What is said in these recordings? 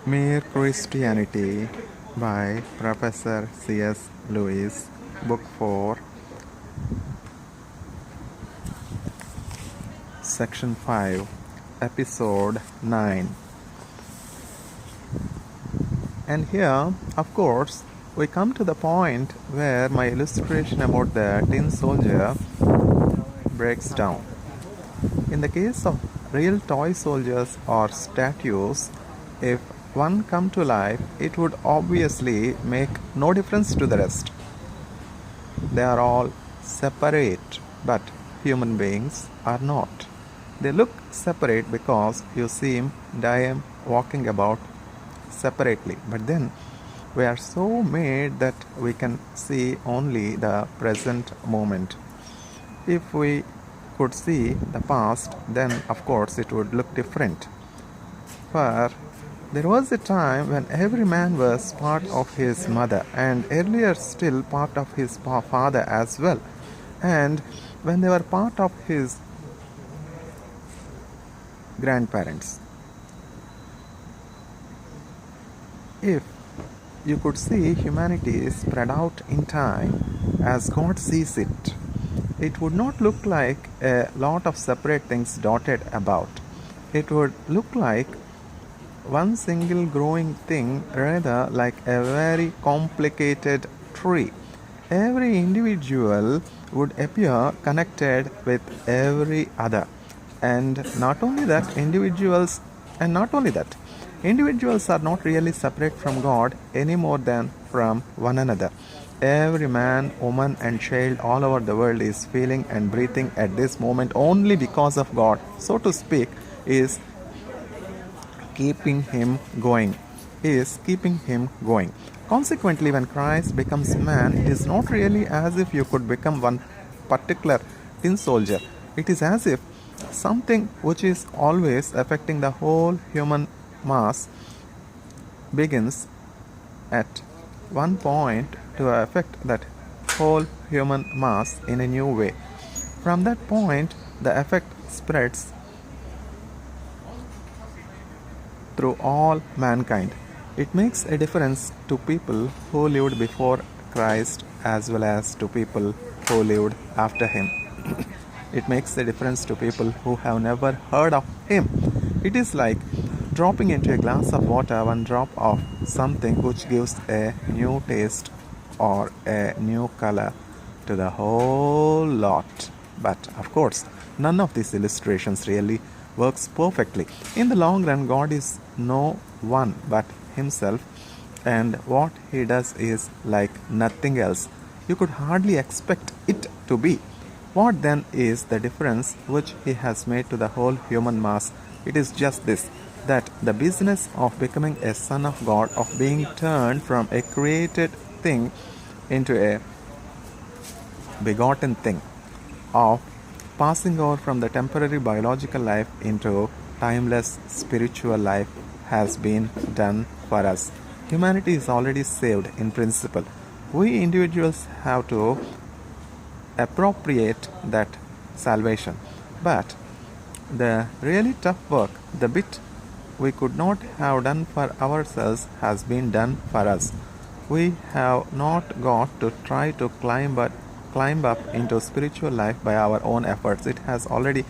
Mere Christianity by Professor C.S. Lewis, Book 4, Section 5, Episode 9. And here, of course, we come to the point where my illustration about the tin soldier breaks down. In the case of real toy soldiers or statues, if one come to life, it would obviously make no difference to the rest. They are all separate, but human beings are not. They look separate because you see them walking about separately, but then we are so made that we can see only the present moment. If we could see the past, then of course it would look different. For there was a time when every man was part of his mother, and earlier still part of his father as well. And when they were part of his grandparents. If you could see humanity spread out in time as God sees it, it would not look like a lot of separate things dotted about. It would look like one single growing thing, rather like a very complicated tree. Every individual would appear connected with every other. And not only that, individuals are not really separate from God any more than from one another. Every man, woman, and child all over the world is feeling and breathing at this moment only because of God, so to speak, is keeping him going. Consequently, when Christ becomes man, it is not really as if you could become one particular tin soldier. It is as if something which is always affecting the whole human mass begins at one point to affect that whole human mass in a new way. From that point, the effect spreads through all mankind. It makes a difference to people who lived before Christ as well as to people who lived after him. It makes a difference to people who have never heard of him. It is like dropping into a glass of water one drop of something which gives a new taste or a new color to the whole lot. But of course, none of these illustrations really works perfectly. In the long run, God is no one but himself, and what he does is like nothing else. You could hardly expect it to be. What then is the difference which he has made to the whole human mass? It is just this, that the business of becoming a son of God, of being turned from a created thing into a begotten thing, of passing over from the temporary biological life into timeless spiritual life has been done for us. Humanity is already saved in principle. We individuals have to appropriate that salvation. But the really tough work, the bit we could not have done for ourselves, has been done for us. We have not got to try to climb up into spiritual life by our own efforts. It has already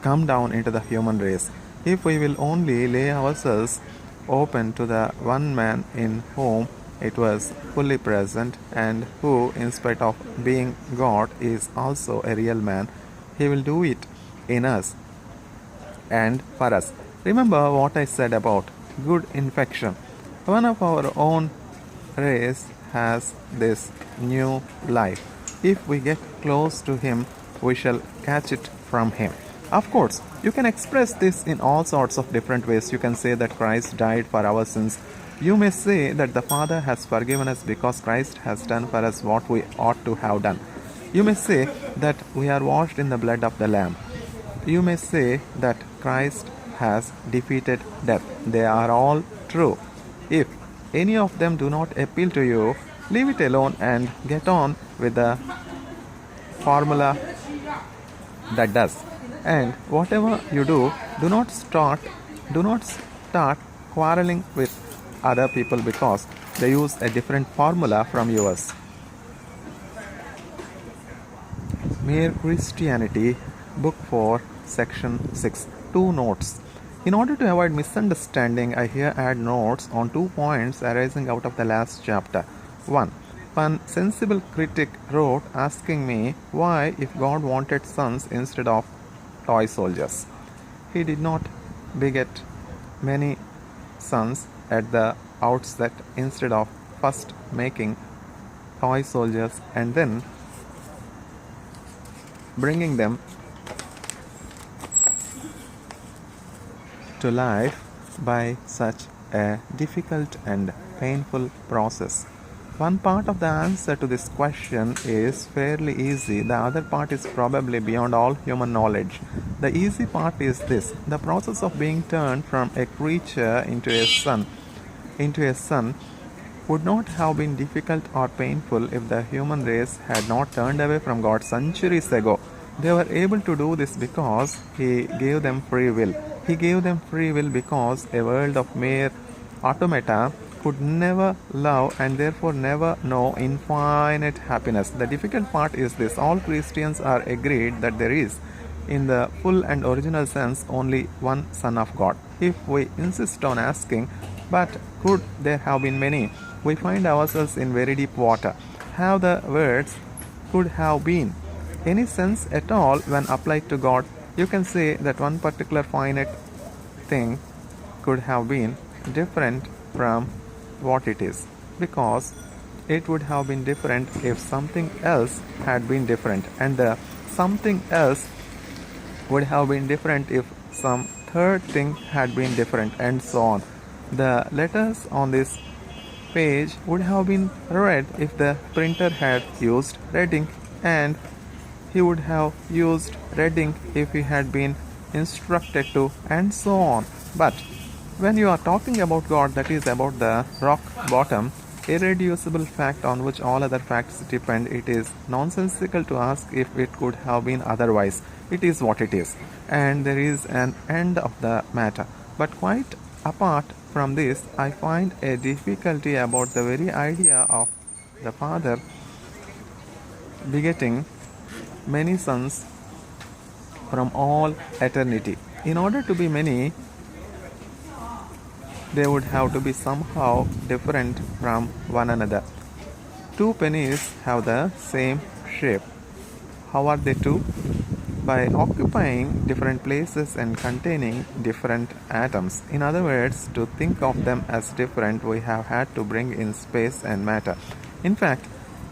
come down into the human race. If we will only lay ourselves open to the one man in whom it was fully present, and who, in spite of being God, is also a real man, he will do it in us and for us. Remember what I said about good infection. One of our own race has this new life. If we get close to him, we shall catch it from him. Of course, you can express this in all sorts of different ways. You can say that Christ died for our sins. You may say that the Father has forgiven us because Christ has done for us what we ought to have done. You may say that we are washed in the blood of the Lamb. You may say that Christ has defeated death. They are all true. If any of them do not appeal to you, leave it alone and get on with the formula that does. And whatever you do, do not start quarreling with other people because they use a different formula from yours. Mere Christianity, Book 4, Section 6. 2 notes. In order to avoid misunderstanding, I here add notes on 2 points arising out of the last chapter. 1. One sensible critic wrote asking me why, if God wanted sons instead of toy soldiers, he did not beget many sons at the outset instead of first making toy soldiers and then bringing them to life by such a difficult and painful process. One part of the answer to this question is fairly easy, the other part is probably beyond all human knowledge. The easy part is this: the process of being turned from a creature into a son would not have been difficult or painful if the human race had not turned away from God centuries ago. They were able to do this because He gave them free will. He gave them free will because a world of mere automata could never love and therefore never know infinite happiness. The difficult part is this: all Christians are agreed that there is, in the full and original sense, only one Son of God. If we insist on asking, but could there have been many, we find ourselves in very deep water. Have the words could have been any sense at all when applied to God? You can say that one particular finite thing could have been different from what it is, because it would have been different if something else had been different, and the something else would have been different if some third thing had been different, and so on. The letters on this page would have been read if the printer had used red ink, and he would have used red ink if he had been instructed to, and so on. But when you are talking about God, that is about the rock bottom, irreducible fact on which all other facts depend, it is nonsensical to ask if it could have been otherwise. It is what it is, and there is an end of the matter. But quite apart from this, I find a difficulty about the very idea of the Father begetting many sons from all eternity. In order to be many, they would have to be somehow different from one another. 2 pennies have the same shape. How are they two? By occupying different places and containing different atoms. In other words, to think of them as different, we have had to bring in space and matter. In fact,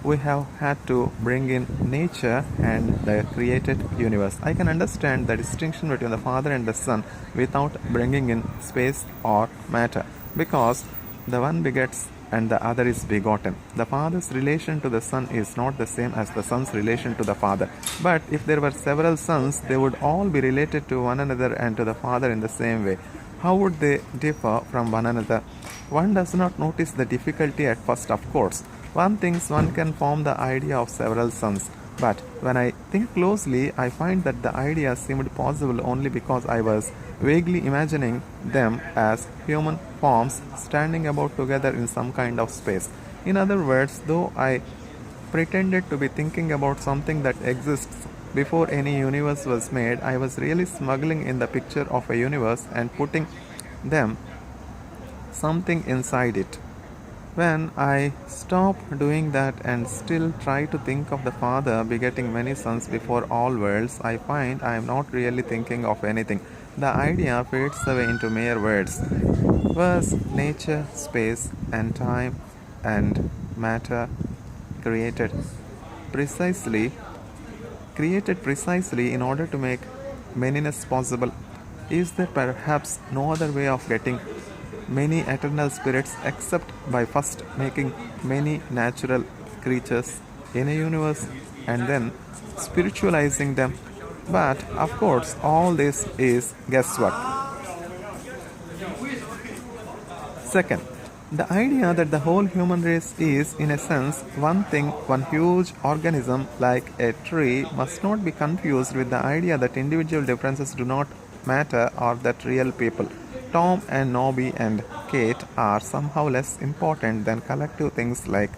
we have had to bring in nature and the created universe. I can understand the distinction between the Father and the Son without bringing in space or matter, because the one begets and the other is begotten. The Father's relation to the Son is not the same as the Son's relation to the Father. But if there were several sons, they would all be related to one another and to the Father in the same way. How would they differ from one another? One does not notice the difficulty at first, of course. One thinks one can form the idea of several sons, but when I think closely, I find that the idea seemed possible only because I was vaguely imagining them as human forms standing about together in some kind of space. In other words, though I pretended to be thinking about something that exists before any universe was made, I was really smuggling in the picture of a universe and putting them something inside it. When I stop doing that and still try to think of the Father begetting many sons before all worlds, I find I am not really thinking of anything. The idea fades away into mere words. Was nature, space, and time and matter created precisely in order to make manyness possible? Is there perhaps no other way of getting many eternal spirits except by first making many natural creatures in a universe and then spiritualizing them? But of course, all this is guesswork. Second, the idea that the whole human race is, in a sense, one thing, one huge organism like a tree, must not be confused with the idea that individual differences do not matter or that real people Tom and Nobby and Kate are somehow less important than collective things like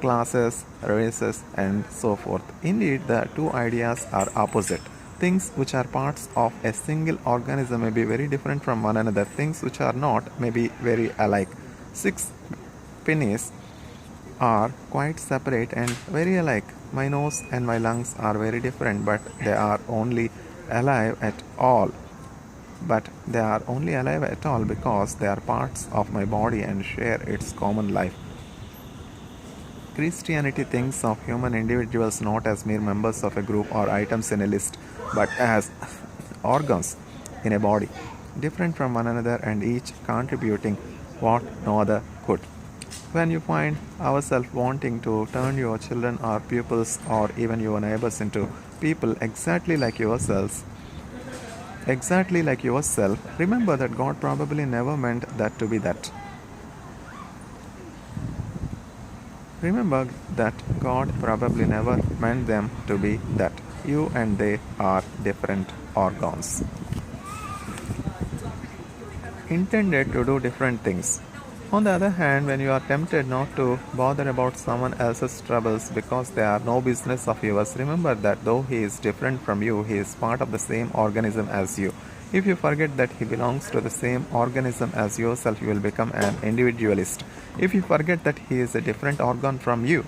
classes, races, and so forth. Indeed, the two ideas are opposite. Things which are parts of a single organism may be very different from one another. Things which are not may be very alike. Six pennies are quite separate and very alike. My nose and my lungs are very different, but they are only alive at all. But they are only alive at all because they are parts of my body and share its common life. Christianity thinks of human individuals not as mere members of a group or items in a list, but as organs in a body, different from one another and each contributing what no other could. When you find ourselves wanting to turn your children or pupils or even your neighbors into people exactly like yourself, remember that God probably never meant that to be that. Remember that God probably never meant them to be that. You and they are different organs, intended to do different things. On the other hand, when you are tempted not to bother about someone else's troubles because they are no business of yours, remember that though he is different from you, he is part of the same organism as you. If you forget that he belongs to the same organism as yourself, you will become an individualist. If you forget that he is a different organ from you,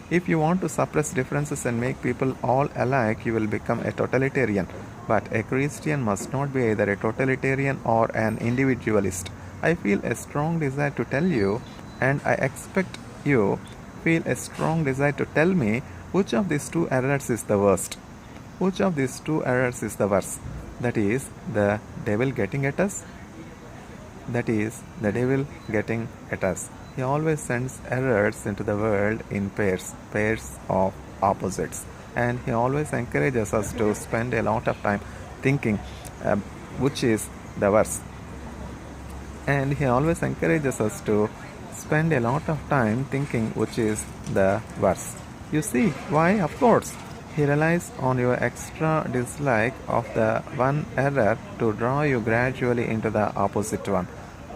if you want to suppress differences and make people all alike, you will become a totalitarian. But a Christian must not be either a totalitarian or an individualist. I feel a strong desire to tell you, and I expect you feel a strong desire to tell me which of these two errors is the worst. Which of these two errors is the worst? That is, the devil getting at us? That is, the devil getting at us. He always sends errors into the world in pairs of opposites. And he always encourages us to spend a lot of time thinking which is the worst. And he always encourages us to spend a lot of time thinking which is the worst. You see why? Of course. He relies on your extra dislike of the one error to draw you gradually into the opposite one.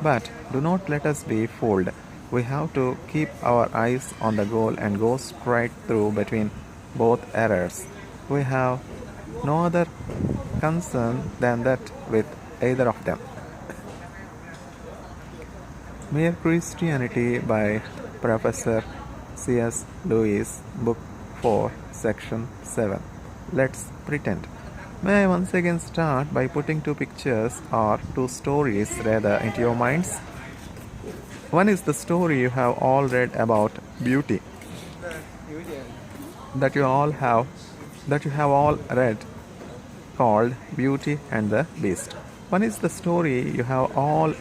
But do not let us be fooled. We have to keep our eyes on the goal and go straight through between both errors. We have no other concern than that with either of them. Mere Christianity by Professor C.S. Lewis, Book 4, Section 7. Let's pretend. May I once again start by putting two pictures or two stories rather into your minds? One is the story you have all read about beauty, that you have all read, called Beauty and the Beast. One is the story you have all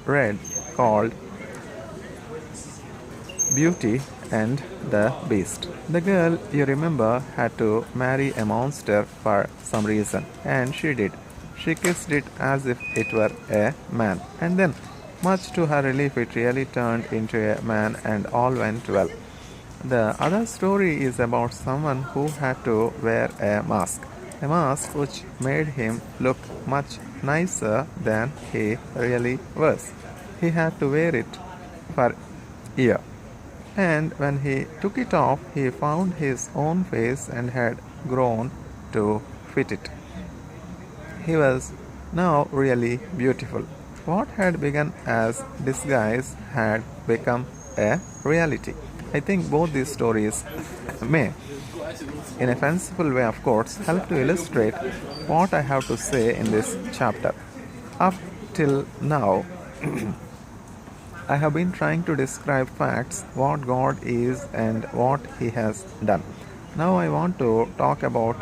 read called Beauty and the Beast. The girl, you remember, had to marry a monster for some reason, and she did. She kissed it as if it were a man, and then, much to her relief, it really turned into a man and all went well. The other story is about someone who had to wear a mask which made him look much nicer than he really was. He had to wear it for a year. And when he took it off, he found his own face and had grown to fit it. He was now really beautiful. What had begun as disguise had become a reality. I think both these stories may, in a fanciful way of course, help to illustrate what I have to say in this chapter. Up till now, I have been trying to describe facts, what God is and what He has done. Now I want to talk about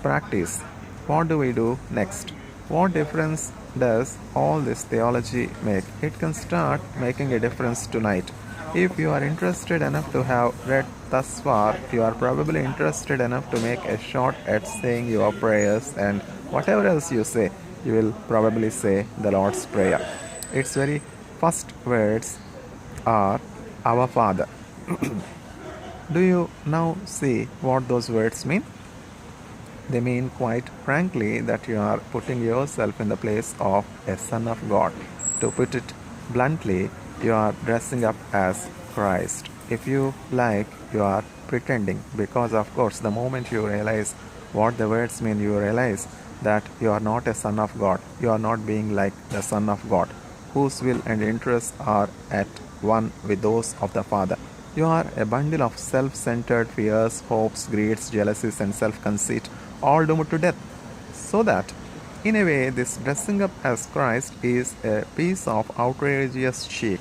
practice. What do we do next? What difference does all this theology make? It can start making a difference tonight. If you are interested enough to have read thus far, you are probably interested enough to make a shot at saying your prayers, and whatever else you say, you will probably say the Lord's Prayer. Its very first words are Our Father. Do you now see what those words mean? They mean quite frankly that you are putting yourself in the place of a son of God. To put it bluntly, you are dressing up as Christ. If you like, you are pretending, because of course the moment you realize what the words mean, you realize that you are not a son of God. You are not being like the Son of God, whose will and interests are at one with those of the Father. You are a bundle of self centered fears, hopes, greeds, jealousies, and self conceit, all doomed to death. So that, in a way, this dressing up as Christ is a piece of outrageous chic.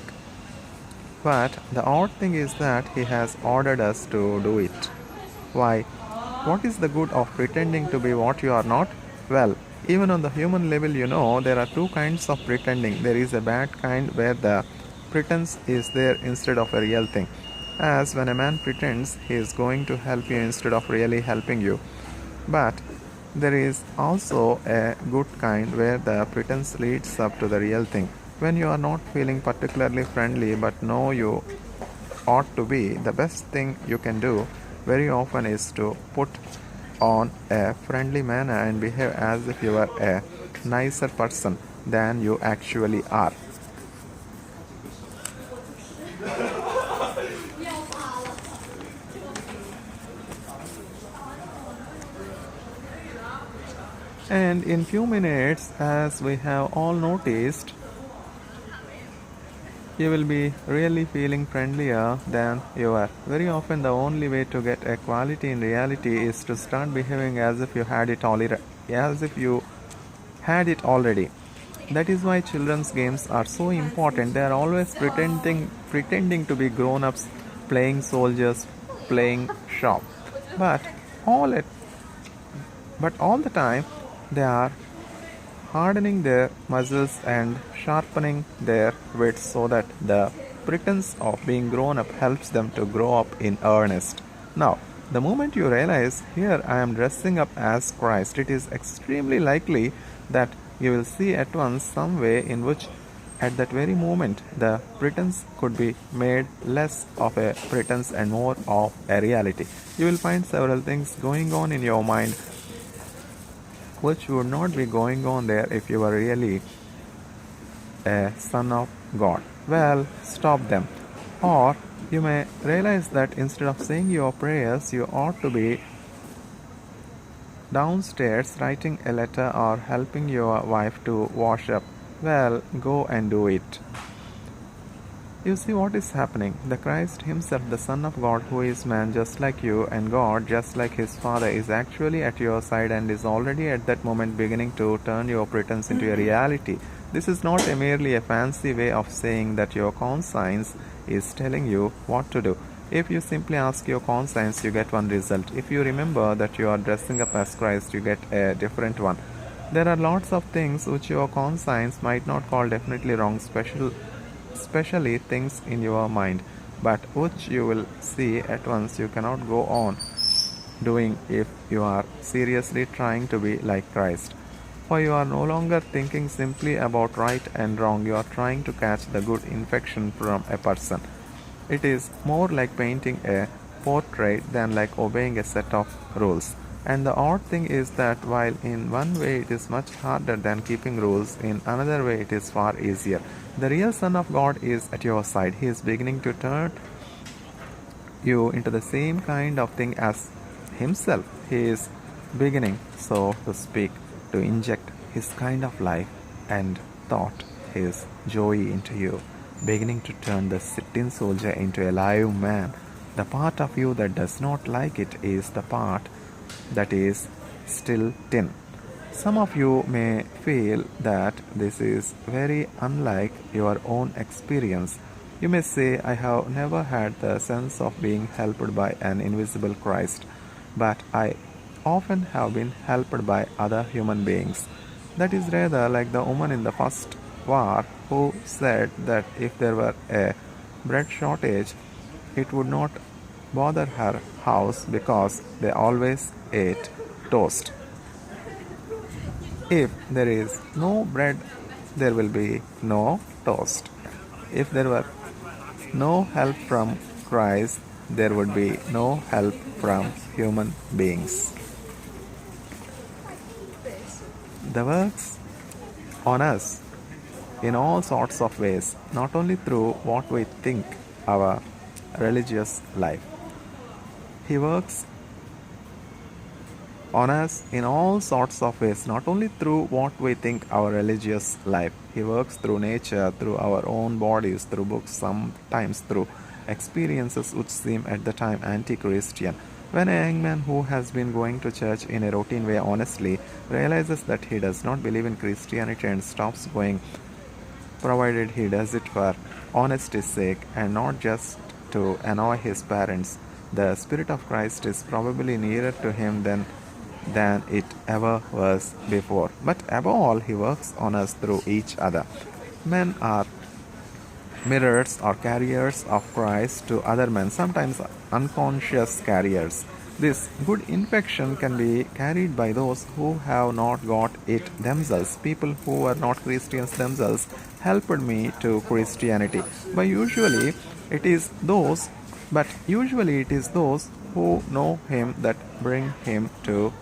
But the odd thing is that He has ordered us to do it. Why? What is the good of pretending to be what you are not? Well, even on the human level, there are two kinds of pretending. There is a bad kind where the pretense is there instead of a real thing. As when a man pretends he is going to help you instead of really helping you. But there is also a good kind where the pretense leads up to the real thing. When you are not feeling particularly friendly but know you ought to be, the best thing you can do very often is to put on a friendly manner and behave as if you are a nicer person than you actually are. And in few minutes, as we have all noticed, you will be really feeling friendlier than you are. Very often, the only way to get equality in reality is to start behaving as if you had it already. That is why children's games are so important. They are always pretending to be grown-ups, playing soldiers, playing shop. But all it but all the time they are hardening their muscles and sharpening their wits so that the pretense of being grown up helps them to grow up in earnest. Now, the moment you realize, here I am dressing up as Christ, it is extremely likely that you will see at once some way in which at that very moment the pretense could be made less of a pretense and more of a reality. You will find several things going on in your mind which would not be going on there if you were really a son of God. Well, stop them. Or you may realize that instead of saying your prayers, you ought to be downstairs writing a letter or helping your wife to wash up. Well, go and do it. You see what is happening. The Christ Himself, the Son of God, who is man just like you and God just like His Father, is actually at your side and is already at that moment beginning to turn your pretense into a reality. This is not merely a fancy way of saying that your conscience is telling you what to do. If you simply ask your conscience, you get one result. If you remember that you are dressing up as Christ, you get a different one. There are lots of things which your conscience might not call definitely wrong, especially things in your mind, but which you will see at once you cannot go on doing if you are seriously trying to be like Christ. For you are no longer thinking simply about right and wrong, you are trying to catch the good infection from a person. It is more like painting a portrait than like obeying a set of rules. And the odd thing is that while in one way it is much harder than keeping rules, in another way it is far easier. The real Son of God is at your side. He is beginning to turn you into the same kind of thing as Himself. He is beginning, so to speak, to inject His kind of life and thought, His joy into you, beginning to turn the sit-in soldier into a live man. The part of you that does not like it is the part that is still tin. Some of you may feel that this is very unlike your own experience. You may say, I have never had the sense of being helped by an invisible Christ, but I often have been helped by other human beings. That is rather like the woman in the first war who said that if there were a bread shortage, it would not bother her house because they always ate toast. If there is no bread, there will be no toast. If there were no help from Christ, there would be no help from human beings. The works on us in all sorts of ways, not only through what we think our religious life. He works on us in all sorts of ways, not only through what we think our religious life. He works through nature, through our own bodies, through books, sometimes through experiences which seem at the time anti-Christian. When a young man who has been going to church in a routine way honestly realizes that he does not believe in Christianity and stops going, provided he does it for honesty's sake and not just to annoy his parents, the Spirit of Christ is probably nearer to him than it ever was before. But above all, he works on us through each other. Men are mirrors or carriers of Christ to other men, sometimes unconscious carriers. This good infection can be carried by those who have not got it themselves. People who are not Christians themselves helped me to Christianity. But usually it is those who know him that bring him to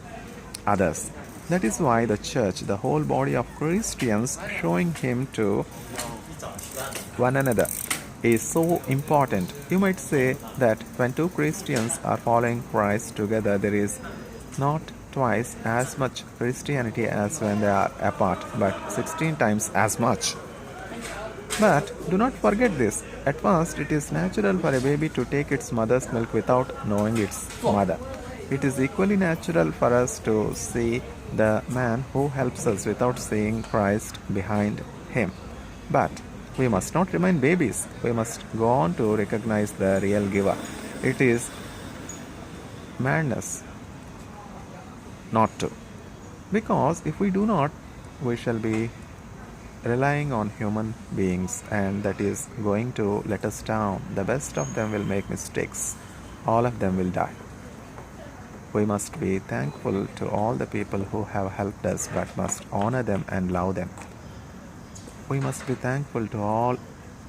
others. That is why the church, the whole body of Christians, showing him to one another is so important. You might say that when two Christians are following Christ together, there is not twice as much Christianity as when they are apart, but 16 times as much. But do not forget this. At first, it is natural for a baby to take its mother's milk without knowing its mother. It is equally natural for us to see the man who helps us without seeing Christ behind him. But we must not remain babies. We must go on to recognize the real giver. It is madness not to. Because if we do not, we shall be relying on human beings, and that is going to let us down. The best of them will make mistakes. All of them will die. We must be thankful to all the people who have helped us, but must honor them and love them. We must be thankful to all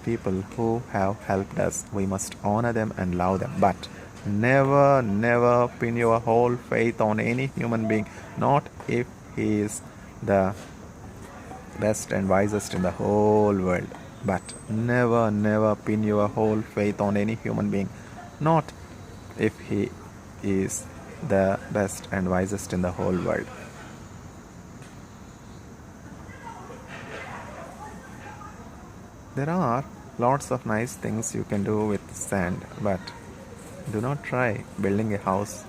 people who have helped us. We must honor them and love them. But never pin your whole faith on any human being, not if he is the best and wisest in the whole world. But never pin your whole faith on any human being, not if he is the best and wisest in the whole world. There are lots of nice things you can do with sand, but do not try building a house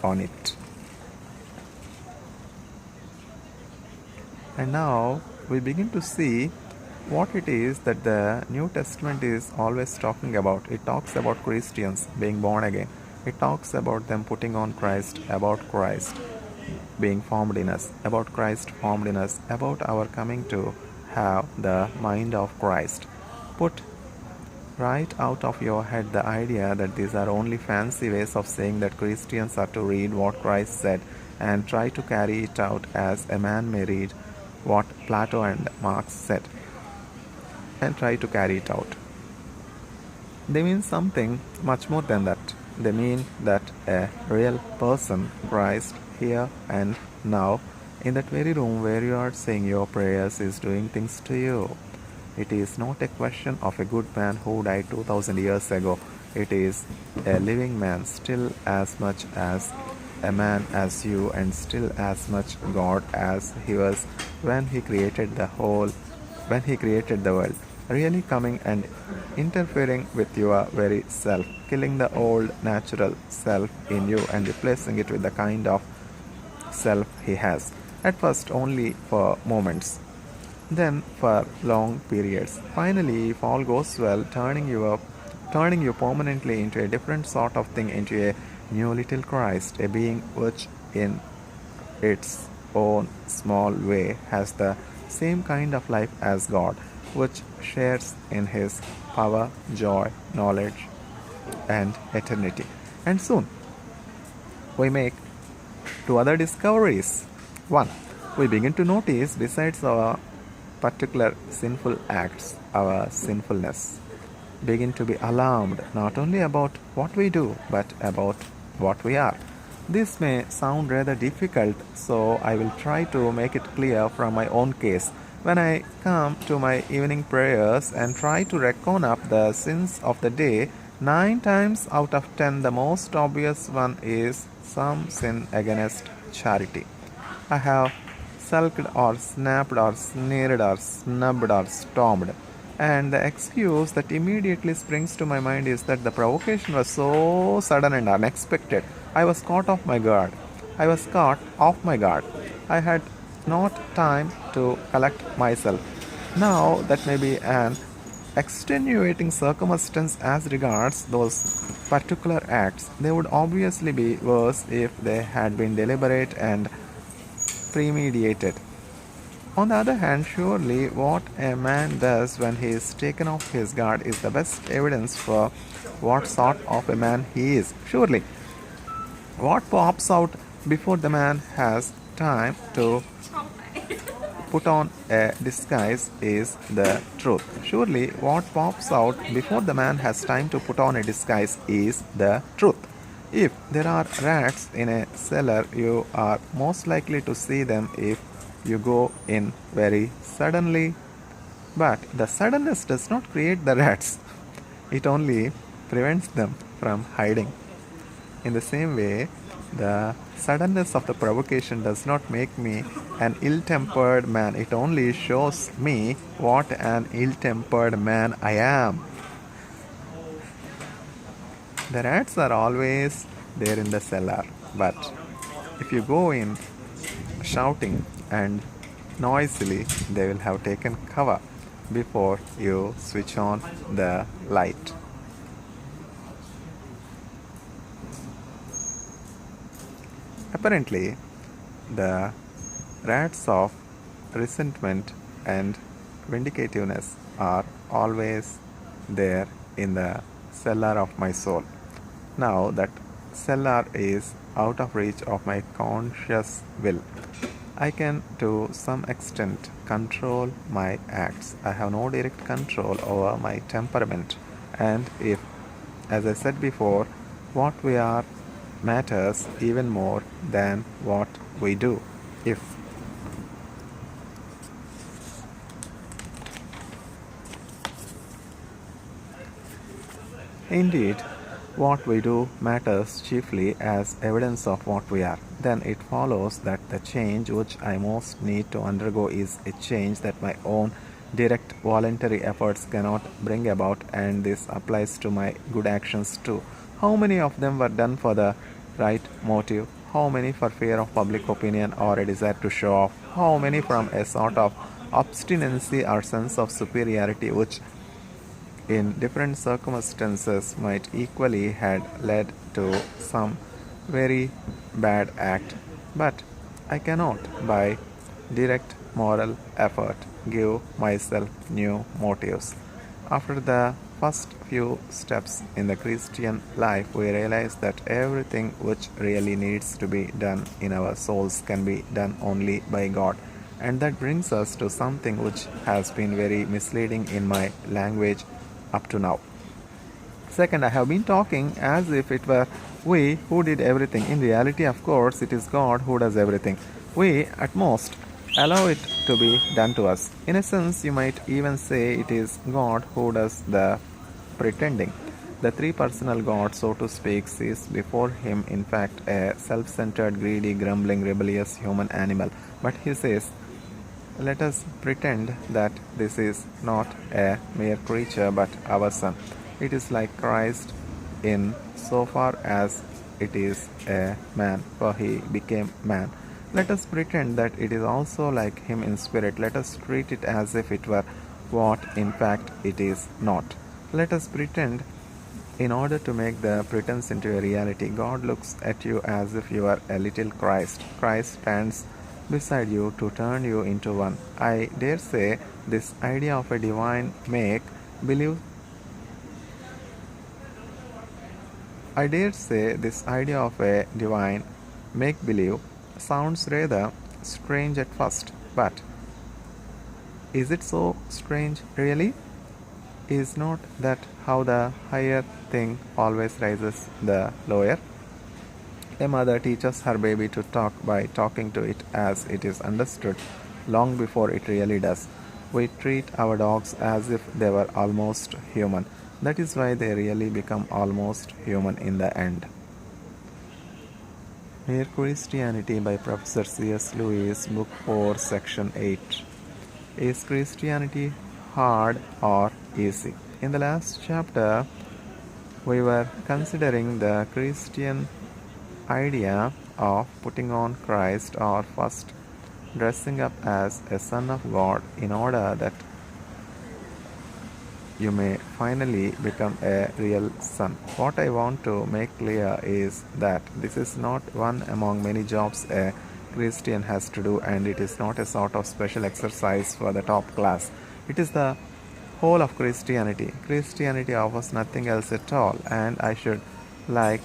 on it. And now we begin to see what it is that the New Testament is always talking about. It talks about Christians being born again. It talks about them putting on Christ, about Christ being formed in us, about Christ formed in us, about our coming to have the mind of Christ. Put right out of your head the idea that these are only fancy ways of saying that Christians are to read what Christ said and try to carry it out as a man may read what Plato and Marx said and try to carry it out. They mean something much more than that. They mean that a real person, Christ, here and now, in that very room where you are saying your prayers, is doing things to you. It is not a question of a good man who died 2000 years ago. It is a living man, still as much as a man as you and still as much God as he was when he created the world. Really coming and interfering with your very self, killing the old natural self in you and replacing it with the kind of self he has. At first only for moments, then for long periods. Finally, if all goes well, turning you permanently into a different sort of thing, into a new little Christ, a being which in its own small way has the same kind of life as God, which shares in his power, joy, knowledge, and eternity. And soon we make two other discoveries. One, we begin to notice, besides our particular sinful acts, our sinfulness, begin to be alarmed not only about what we do but about what we are. This may sound rather difficult, so I will try to make it clear from my own case. When I come to my evening prayers and try to reckon up the sins of the day, 9 times out of 10 the most obvious one is some sin against charity. I have sulked or snapped or sneered or snubbed or stormed. And the excuse that immediately springs to my mind is that the provocation was so sudden and unexpected. I was caught off my guard. I was caught off my guard. I had not time to collect myself. Now, that may be an extenuating circumstance as regards those particular acts. They would obviously be worse if they had been deliberate and premeditated. On the other hand, surely what a man does when he is taken off his guard is the best evidence for what sort of a man he is. Surely, what pops out before the man has time to put on a disguise is the truth. Surely, what pops out before the man has time to put on a disguise is the truth. If there are rats in a cellar, you are most likely to see them if you go in very suddenly. But the suddenness does not create the rats, it only prevents them from hiding. In the same way, the suddenness of the provocation does not make me an ill tempered man, it only shows me what an ill tempered man I am. The rats are always there in the cellar, but if you go in shouting and noisily, they will have taken cover before you switch on the light. Apparently, the rats of resentment and vindicativeness are always there in the cellar of my soul. Now that cellar is out of reach of my conscious will, I can to some extent control my acts. I have no direct control over my temperament. And if, as I said before, what we are matters even more than what we do. If indeed what we do matters chiefly as evidence of what we are, then it follows that the change which I most need to undergo is a change that my own direct voluntary efforts cannot bring about, and this applies to my good actions too. How many of them were done for the right motive? How many for fear of public opinion or a desire to show off? How many from a sort of obstinacy or sense of superiority which in different circumstances might equally had led to some very bad act, but I cannot by direct moral effort give myself new motives. After the first few steps in the Christian life, we realize that everything which really needs to be done in our souls can be done only by God. And that brings us to something which has been very misleading in my language up to now. Second, I have been talking as if it were we who did everything. In reality, of course, it is God who does everything. We, at most, allow it to be done to us. In a sense, you might even say it is God who does the pretending. The three personal God, so to speak, sees before him, in fact, a self centered, greedy, grumbling, rebellious human animal. But he says, let us pretend that this is not a mere creature but our son. It is like Christ in so far as it is a man, for he became man. Let us pretend that it is also like him in spirit. Let us treat it as if it were what in fact it is not. Let us pretend in order to make the pretense into a reality. God looks at you as if you are a little Christ. Christ stands beside you to turn you into one. I dare say this idea of a divine make believe sounds rather strange at first, but is it so strange really? Is not that how the higher thing always rises the lower? A mother teaches her baby to talk by talking to it as it is understood long before it really does. We treat our dogs as if they were almost human. That is why they really become almost human in the end. Mere Christianity by Professor C.S. Lewis, Book 4, Section 8. Is Christianity hard or easy? In the last chapter, we were considering the Christian idea of putting on Christ or first dressing up as a son of God in order that you may finally become a real son. What I want to make clear is that this is not one among many jobs a Christian has to do, and it is not a sort of special exercise for the top class. It is the whole of Christianity. Christianity offers nothing else at all, and I should like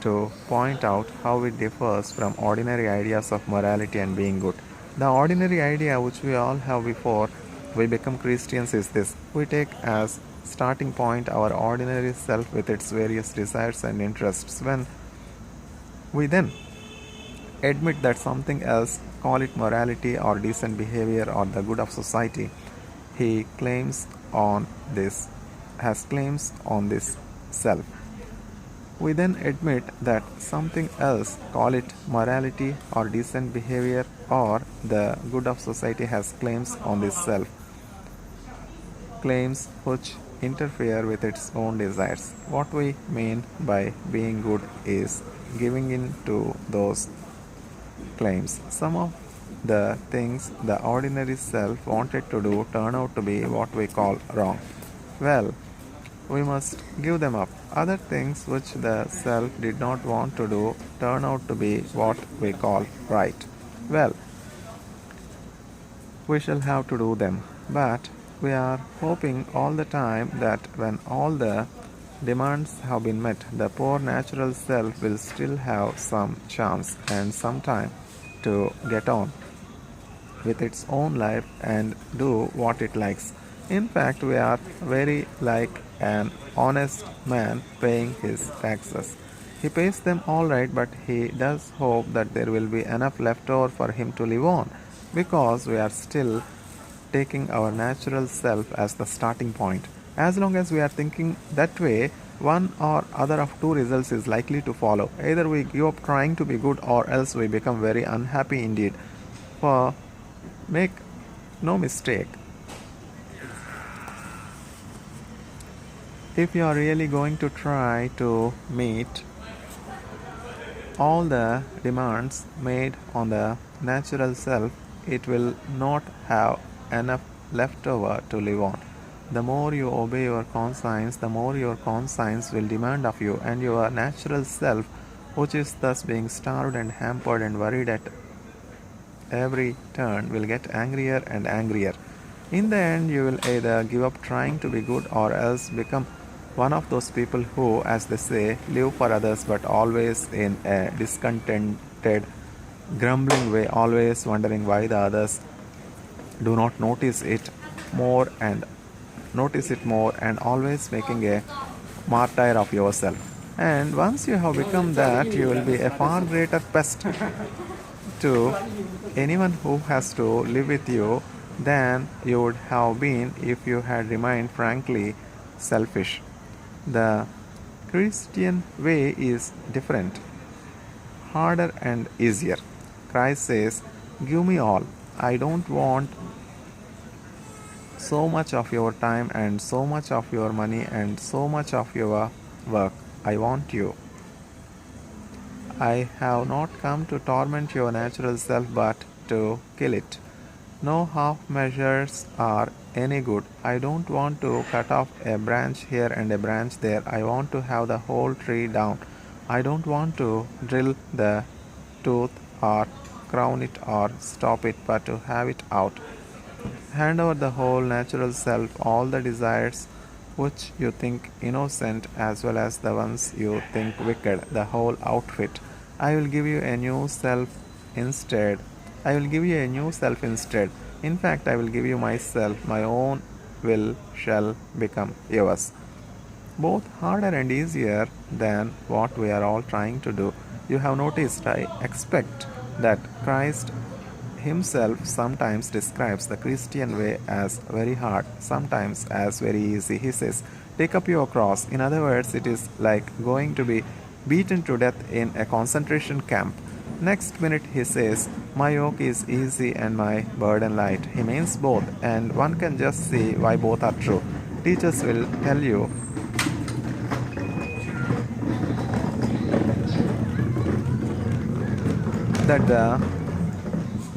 to point out how it differs from ordinary ideas of morality and being good. The ordinary idea which we all have before we become Christians is this: we take as starting point our ordinary self with its various desires and interests. When we then admit that something else, call it morality or decent behavior or the good of society, he claims on this has claims on this self. We then admit that something else, call it morality or decent behavior or the good of society, has claims on this self, claims which interfere with its own desires. What we mean by being good is giving in to those claims. Some of the things the ordinary self wanted to do turn out to be what we call wrong. Well, we must give them up. Other things which the self did not want to do turn out to be what we call right. Well, we shall have to do them. But we are hoping all the time that when all the demands have been met, the poor natural self will still have some chance and some time to get on with its own life and do what it likes. In fact, we are very like an honest man paying his taxes. He pays them all right, but he does hope that there will be enough left over for him to live on, because we are still taking our natural self as the starting point. As long as we are thinking that way, one or other of two results is likely to follow. Either we give up trying to be good, or else we become very unhappy indeed. For make no mistake, if you are really going to try to meet all the demands made on the natural self, it will not have enough left over to live on. The more you obey your conscience, the more your conscience will demand of you, and your natural self, which is thus being starved and hampered and worried at every turn, will get angrier and angrier. In the end, you will either give up trying to be good, or else become one of those people who, as they say, live for others but always in a discontented, grumbling way, always wondering why the others do not notice it more, and always making a martyr of yourself. And once you have become that, you will be a far greater pest to anyone who has to live with you than you would have been if you had remained frankly selfish. The Christian way is different, harder and easier. Christ says, "Give me all. I don't want so much of your time and so much of your money and so much of your work. I want you. I have not come to torment your natural self but to kill it. No half measures are any good. I don't want to cut off a branch here and a branch there. I want to have the whole tree down. I don't want to drill the tooth or crown it or stop it, but to have it out. Hand over the whole natural self, all the desires which you think innocent as well as the ones you think wicked, the whole outfit. I will give you a new self instead. I will give you a new self instead. In fact, I will give you myself. My own will shall become yours." Both harder and easier than what we are all trying to do. You have noticed, I expect, that Christ himself sometimes describes the Christian way as very hard, sometimes as very easy. He says, "Take up your cross." In other words, it is like going to be beaten to death in a concentration camp. Next minute, he says, "My yoke is easy and my burden light." He means both, and one can just see why both are true. Teachers will tell you that the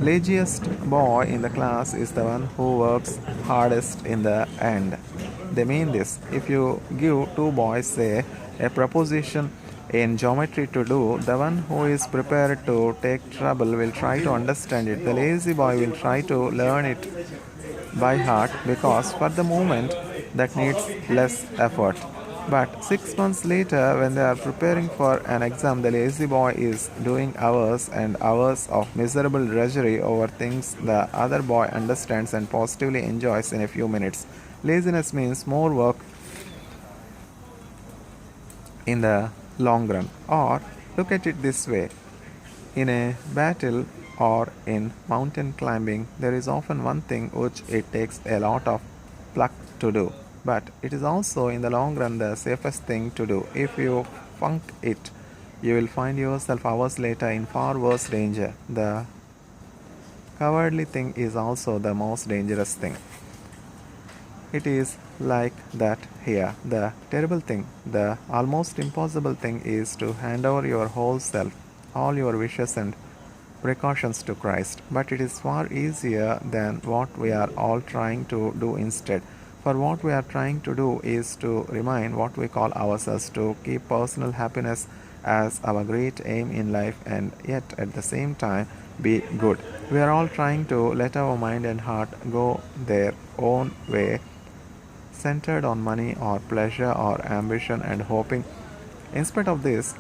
laziest boy in the class is the one who works hardest in the end. They mean this. If you give two boys, say, a proposition in geometry to do, the one who is prepared to take trouble will try to understand it. The lazy boy will try to learn it by heart because for the moment that needs less effort. But 6 months later, when they are preparing for an exam, the lazy boy is doing hours and hours of miserable drudgery over things the other boy understands and positively enjoys in a few minutes. Laziness means more work in the long run. Or look at it this way: in a battle or in mountain climbing, there is often one thing which it takes a lot of pluck to do, but it is also in the long run the safest thing to do. If you funk it, you will find yourself hours later in far worse danger. The cowardly thing is also the most dangerous thing. It is like that here. The terrible thing, the almost impossible thing, is to hand over your whole self, all your wishes and precautions to Christ. But it is far easier than what we are all trying to do instead. For what we are trying to do is to remain what we call ourselves, to keep personal happiness as our great aim in life, and yet at the same time be good. We are all trying to let our mind and heart go their own way, centered on money or pleasure or ambition, and hoping, in spite of this,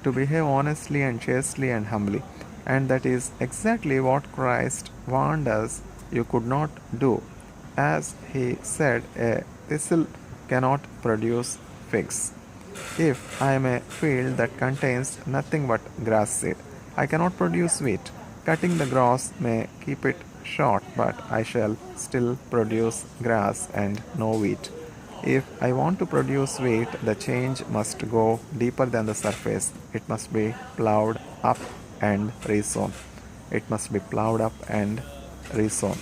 to behave honestly and chastely and humbly. And that is exactly what Christ warned us you could not do. As he said, a thistle cannot produce figs. If I am a field that contains nothing but grass seed, I cannot produce wheat. Cutting the grass may keep it short, but I shall still produce grass and no wheat. If I want to produce wheat, the change must go deeper than the surface. It must be plowed up and resown. It must be plowed up and resown.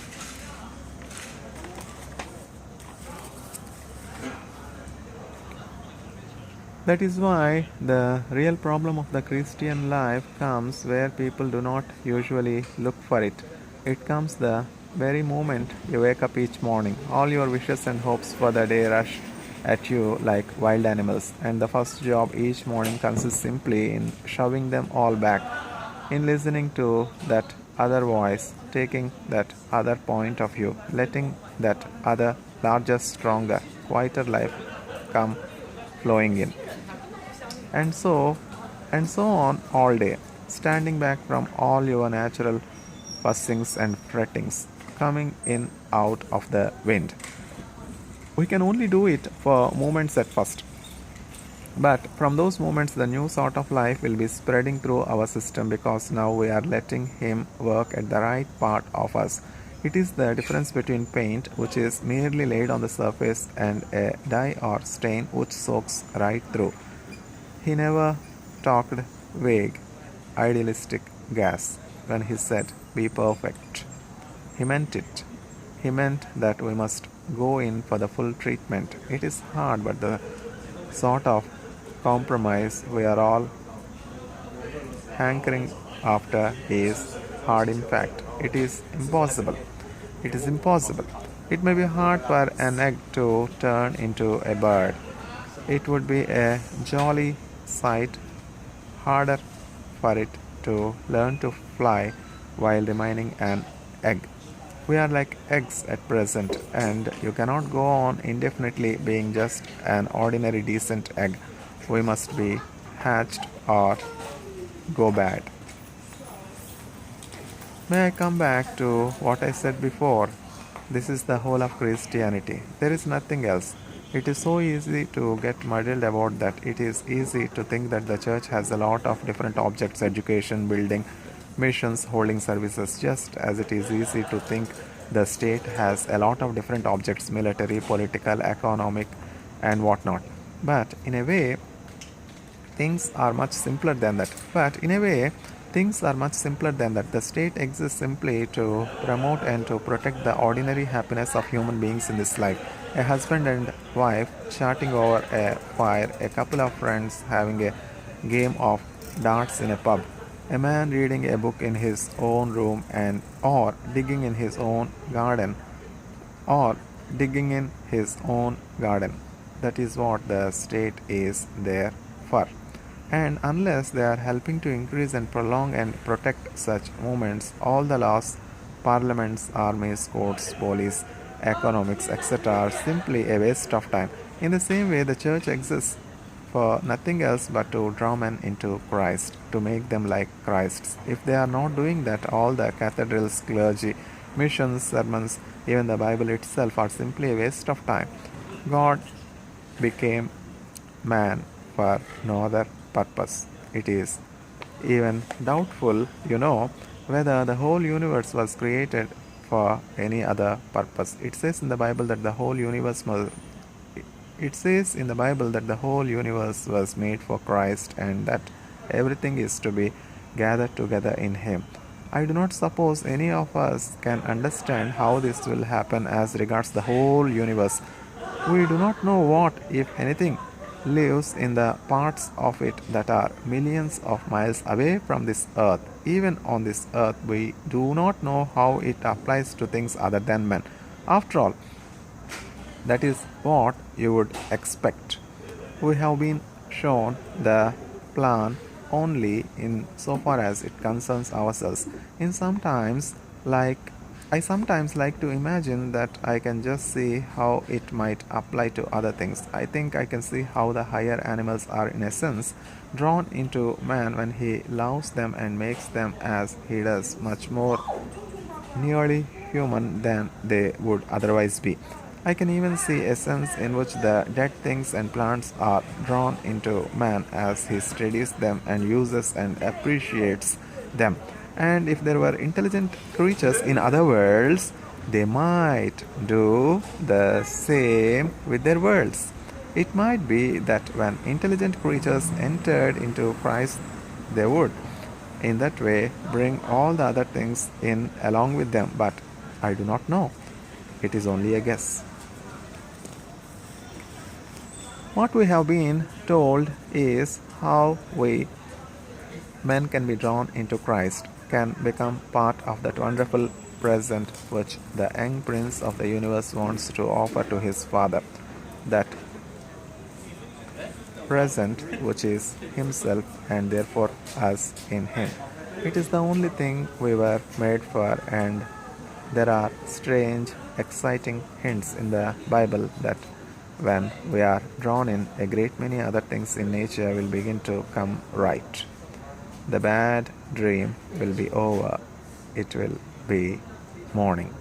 That is why the real problem of the Christian life comes where people do not usually look for it. It comes the very moment you wake up each morning. All your wishes and hopes for the day rush at you like wild animals, and the first job each morning consists simply in shoving them all back, in listening to that other voice, taking that other point of view, letting that other, larger, stronger, quieter life come flowing in. And so on all day, standing back from all your natural fussings and frettings, coming in out of the wind. We can only do it for moments at first. But from those moments, the new sort of life will be spreading through our system because now we are letting Him work at the right part of us. It is the difference between paint, which is merely laid on the surface, and a dye or stain which soaks right through. He never talked vague, idealistic gas when he said, "Be perfect." He meant it. He meant that we must go in for the full treatment. It is hard, but the sort of compromise we are all hankering after is hard. In fact, it is impossible. It is impossible. It may be hard for an egg to turn into a bird. It would be a jolly sight harder for it to learn to fly while remaining an egg. We are like eggs at present, and you cannot go on indefinitely being just an ordinary decent egg. We must be hatched or go bad. May I come back to what I said before? This is the whole of Christianity. There is nothing else. It is so easy to get muddled about that. It is easy to think that the church has a lot of different objects: education, building, missions, holding services, just as it is easy to think the state has a lot of different objects: military, political, economic, and whatnot. But in a way, things are much simpler than that. The state exists simply to promote and to protect the ordinary happiness of human beings in this life. A husband and wife chatting over a fire, a couple of friends having a game of darts in a pub, a man reading a book in his own room and or digging in his own garden or digging in his own garden. That is what the state is there for. And unless they are helping to increase and prolong and protect such movements, all the laws, parliaments, armies, courts, police, economics, etc., are simply a waste of time. In the same way, the church exists for nothing else but to draw men into Christ, to make them like Christ's. If they are not doing that, all the cathedrals, clergy, missions, sermons, even the Bible itself are simply a waste of time. God became man for no other purpose. It is even doubtful, whether the whole universe was created for any other purpose. It says in the Bible that the whole universe was made for Christ, and that everything is to be gathered together in Him. I do not suppose any of us can understand how this will happen as regards the whole universe. We do not know what, if anything, lives in the parts of it that are millions of miles away from this earth. Even on this earth, we do not know how it applies to things other than men. After all, that is what you would expect. We have been shown the plan only in so far as it concerns ourselves. I sometimes like to imagine that I can just see how it might apply to other things. I think I can see how the higher animals are, in a sense, drawn into man when he loves them and makes them as he does, much more nearly human than they would otherwise be. I can even see a sense in which the dead things and plants are drawn into man as he studies them and uses and appreciates them. And if there were intelligent creatures in other worlds, they might do the same with their worlds. It might be that when intelligent creatures entered into Christ, they would, in that way, bring all the other things in along with them. But I do not know. It is only a guess. What we have been told is how we, men, can be drawn into Christ, can become part of that wonderful present which the young prince of the universe wants to offer to his father. That present which is himself and therefore us in him. It is the only thing we were made for, and there are strange, exciting hints in the Bible that when we are drawn in, a great many other things in nature will begin to come right. The bad dream will be over. It will be morning.